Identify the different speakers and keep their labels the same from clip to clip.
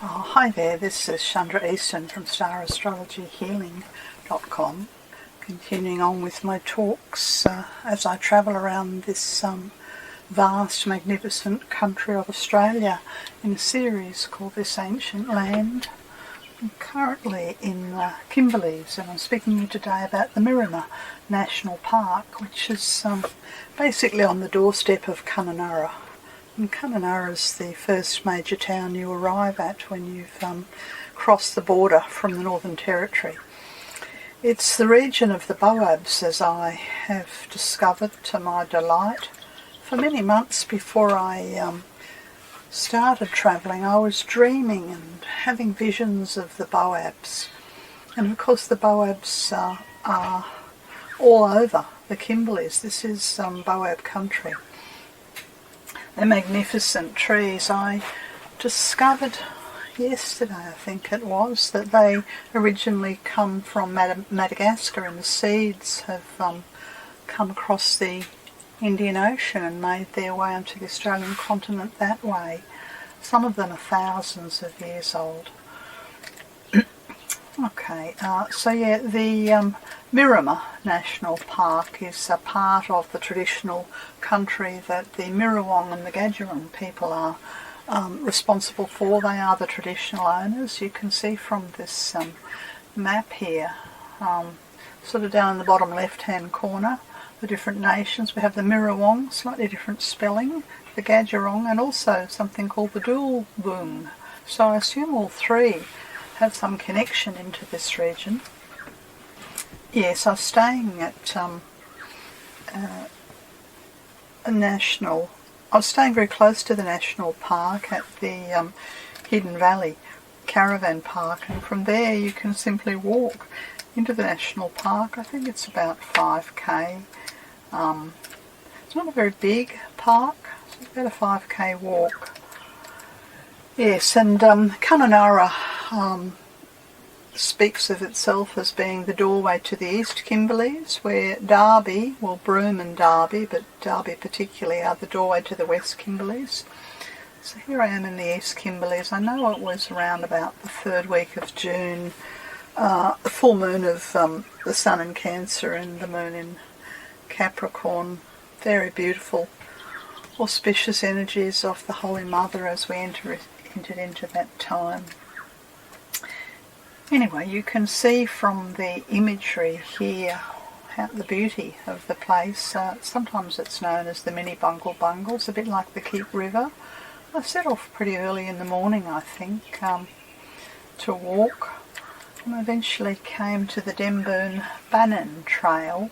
Speaker 1: Oh, hi there, this is Chandra Easton from StarAstrologyHealing.com, continuing on with my talks as I travel around this vast, magnificent country of Australia in a series called This Ancient Land. I'm currently in Kimberleys, and I'm speaking to you today about the Miramar National Park, which is basically on the doorstep of Kununurra. And Kununurra is the first major town you arrive at when you've crossed the border from the Northern Territory. It's the region of the Boabs, as I have discovered to my delight. For many months before I started travelling, I was dreaming and having visions of the Boabs. And of course the Boabs are all over the Kimberleys. This is Boab country. They're magnificent trees. I discovered yesterday, I think it was, that they originally come from Madagascar, and the seeds have come across the Indian Ocean and made their way onto the Australian continent that way. Some of them are thousands of years old. Okay, the Miramar National Park is a part of the traditional country that the Mirrawong and the Gadjurung people are responsible for. They are the traditional owners. You can see from this map here, sort of down in the bottom left-hand corner, the different nations. We have the Mirrawong, slightly different spelling, the Gadjurung, and also something called the Dulbung. So I assume all three have some connection into this region. Yes, I was staying at I was staying very close to the national park at the Hidden Valley Caravan Park, and from there you can simply walk into the national park. I think it's about 5k. It's not a very big park, so it's about a 5k walk. Yes, and Kununurra speaks of itself as being the doorway to the East Kimberleys, where Derby, well, Broome and Derby, but Derby particularly, are the doorway to the West Kimberleys. So here I am in the East Kimberleys. I know it was around about the third week of June, the full moon of the Sun in Cancer and the moon in Capricorn. Very beautiful, auspicious energies of the Holy Mother as we entered into that time. Anyway, you can see from the imagery here the beauty of the place. Sometimes it's known as the Mini Bungle Bungles, a bit like the Keep River. I set off pretty early in the morning, I think, to walk, and eventually came to the Denburn Bannon Trail.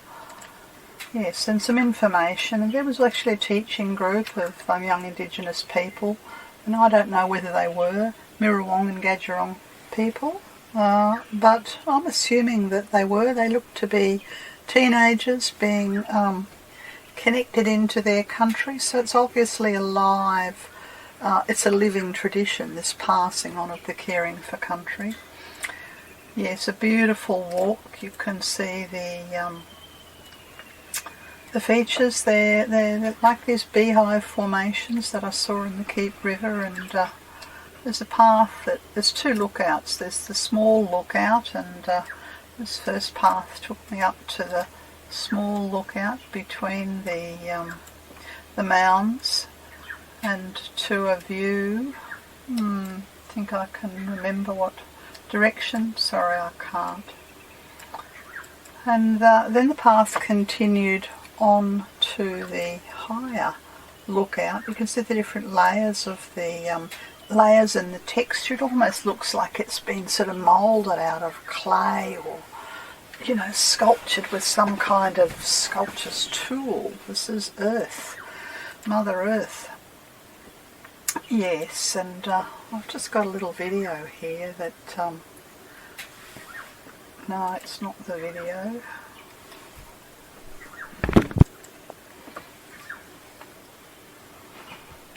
Speaker 1: Yes, and some information. And there was actually a teaching group of young Indigenous people, and I don't know whether they were Mirrawong and Gadjurung people. But I'm assuming that they were. They looked to be teenagers being connected into their country, so it's obviously alive. It's a living tradition, this passing on of the caring for country. Yes, a beautiful walk. You can see the features there. They're like these beehive formations that I saw in the Keep River, and there's a path there's two lookouts. There's the small lookout, and this first path took me up to the small lookout between the mounds and to a view. I think I can remember what direction. Sorry, I can't. And then the path continued on to the higher lookout. You can see the different layers of the layers and the texture. It almost looks like it's been sort of moulded out of clay, or sculptured with some kind of sculptor's tool. This is Earth, Mother Earth. Yes, and I've just got a little video here that no, it's not the video.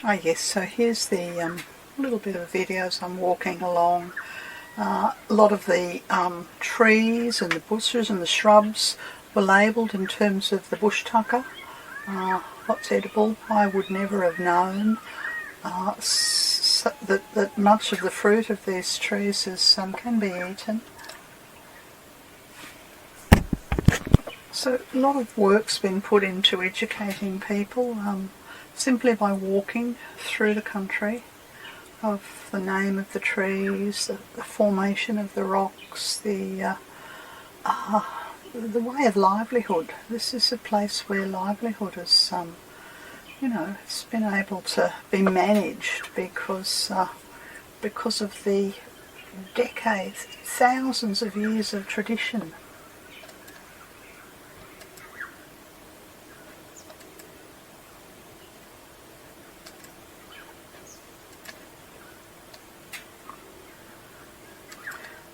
Speaker 1: Oh yes, so here's the little bit of videos. I'm walking along. A lot of the trees and the bushes and the shrubs were labelled in terms of the bush tucker. What's edible, I would never have known. that much of the fruit of these trees can be eaten. So a lot of work's been put into educating people simply by walking through the country, of the name of the trees, the formation of the rocks, the way of livelihood. This is a place where livelihood is, it's been able to be managed because of the decades, thousands of years of tradition.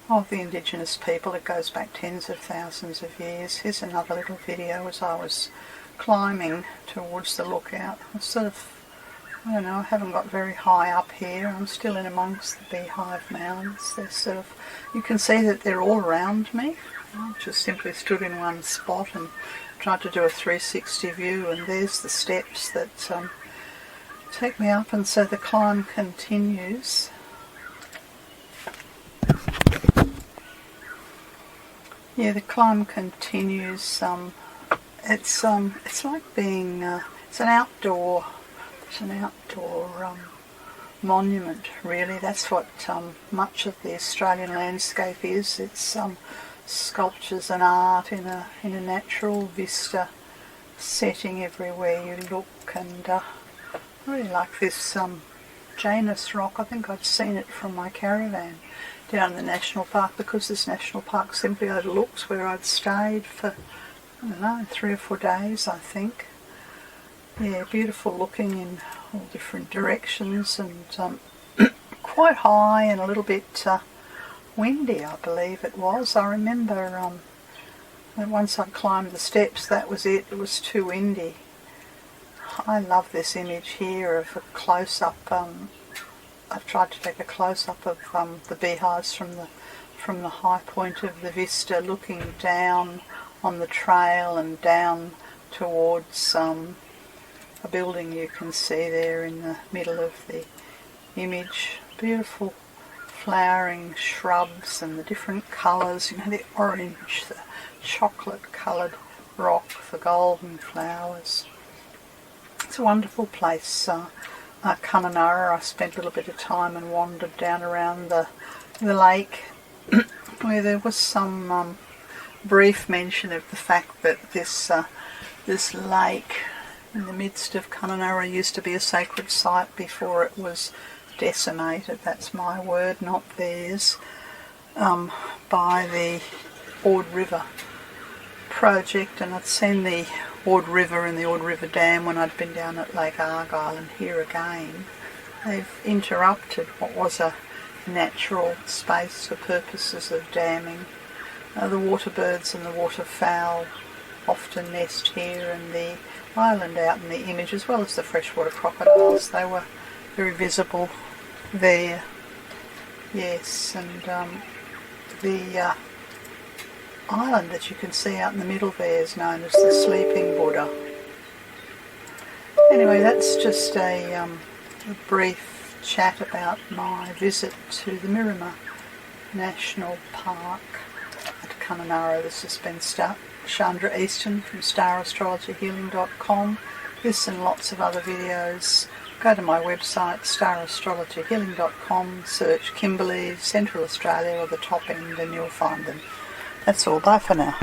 Speaker 1: Of the indigenous people, it goes back tens of thousands of years. Here's another little video as I was climbing towards the lookout. I haven't got very high up here. I'm still in amongst the beehive mounds. They're you can see that they're all around me. I just simply stood in one spot and tried to do a 360 view, and there's the steps that take me up, and so the climb continues. Yeah, the climb continues. It's like being it's an outdoor monument, really. That's what much of the Australian landscape is. It's sculptures and art in a natural vista setting everywhere you look. And I really like this Janus rock. I think I'd seen it from my caravan down in the national park, because this national park simply overlooks where I'd stayed for, 3 or 4 days, I think. Yeah, beautiful looking in all different directions, and quite high and a little bit windy, I believe it was. I remember that once I climbed the steps, that was it. It was too windy. I love this image here of a close-up. I've tried to take a close-up of the beehives from the high point of the vista, looking down on the trail and down towards a building you can see there in the middle of the image. Beautiful flowering shrubs and the different colours, the orange, the chocolate coloured rock, the golden flowers. It's a wonderful place. Kununurra, I spent a little bit of time and wandered down around the lake where there was some brief mention of the fact that this lake in the midst of Kununurra used to be a sacred site before it was decimated. That's my word, not theirs, by the Ord River project. And I'd seen the Ord River and the Ord River Dam when I'd been down at Lake Argyle, and here again they've interrupted what was a natural space for purposes of damming. The water birds and the waterfowl often nest here, and the island out in the image, as well as the freshwater crocodiles. They were very visible there. Yes, and the island that you can see out in the middle there is known as the Sleeping Buddha. Anyway, that's just a brief chat about my visit to the Miramar National Park at Kununurra. This has been Chandra Easton from StarAstrologyHealing.com. This and lots of other videos. Go to my website, StarAstrologyHealing.com, search Kimberley, Central Australia or the top end, and you'll find them. That's all. Bye for now.